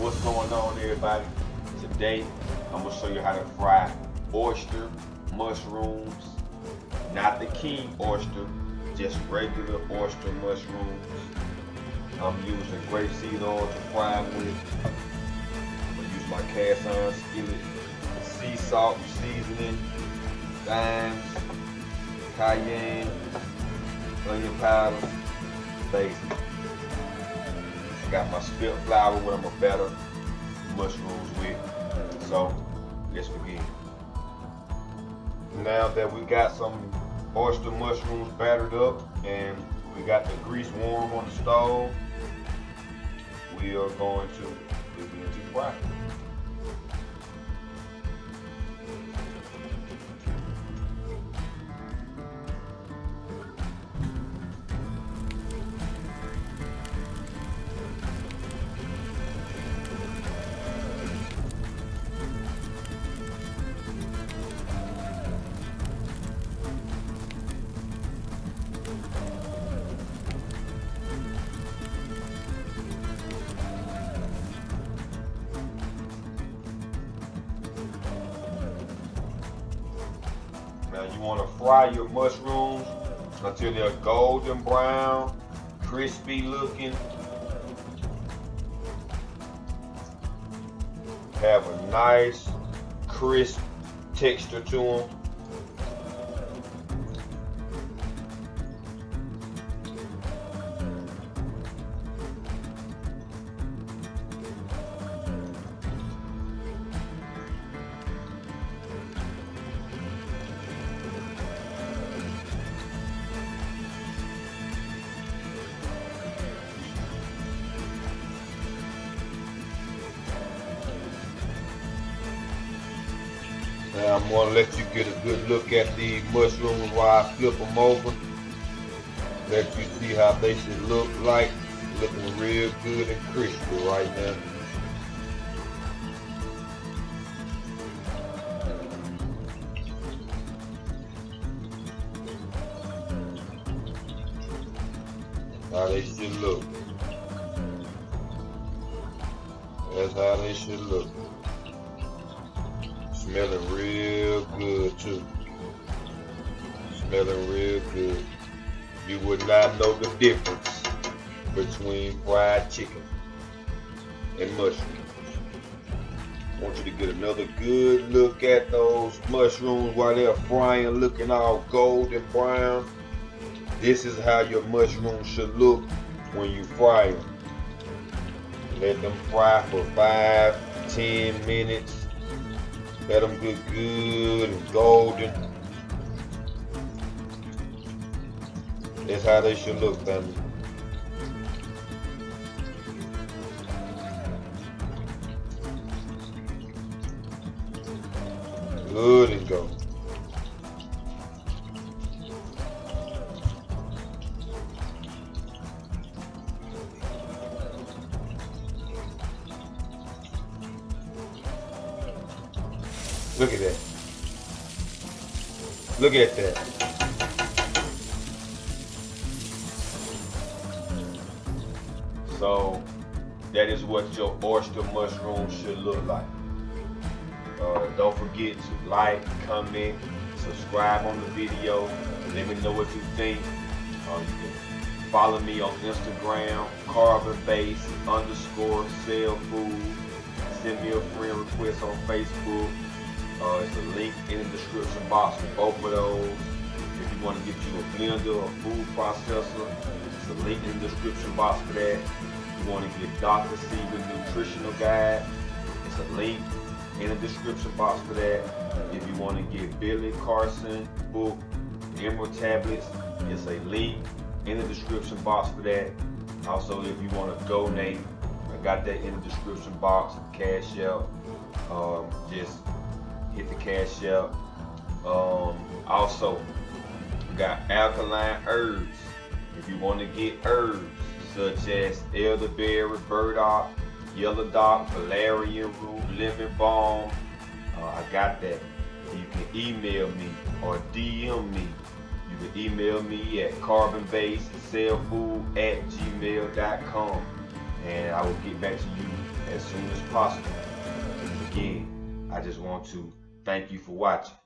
What's going on, everybody? Today I'm gonna show you how to fry oyster mushrooms, not the king oyster, just regular oyster mushrooms. I'm using grapeseed oil to fry them with. I'm gonna use my cast iron skillet, sea salt, seasoning, thyme, cayenne, onion powder, basil. Got my spit flour where I'm gonna batter mushrooms with. So let's begin. Now that we got some oyster mushrooms battered up and we got the grease warm on the stove, we are going to begin to fry. Now you want to fry your mushrooms until they're golden brown, crispy looking. Have a nice crisp texture to them. Now I'm going to let you get a good look at the mushrooms while I flip them over. Let you see how they should look like. Looking real good and crispy right now. How they should look. That's how they should look. Smelling real good too. Smelling real good. You would not know the difference between fried chicken and mushrooms. I want you to get another good look at those mushrooms while they're frying, looking all golden brown. This is how your mushrooms should look when you fry them. Let them fry for 5-10 minutes. Let them get good and golden. That's how they should look, family. Good and golden. Look at that. Look at that. So that is what your oyster mushroom should look like. Don't forget to like, comment, subscribe on the video. Let me know what you think. You can follow me on Instagram, Carbonbased _ Cellfood. Send me a friend request on Facebook. It's a link in the description box for both of those. If you want to get you a blender or food processor, it's a link in the description box for that. If you want to get Dr. Sea's nutritional guide, it's a link in the description box for that. If you want to get Billy Carson book, Emerald tablets, it's a link in the description box for that. Also, if you want to donate, I got that in the description box. Cash out. Just hit the cash out. Also, we got alkaline herbs. If you want to get herbs such as elderberry, burdock, yellow dock, valerian root, lemon balm, I got that. You can email me or DM me. You can email me at carbonbased cellfood@gmail.com, and I will get back to you as soon as possible. Again, I just want to thank you for watching.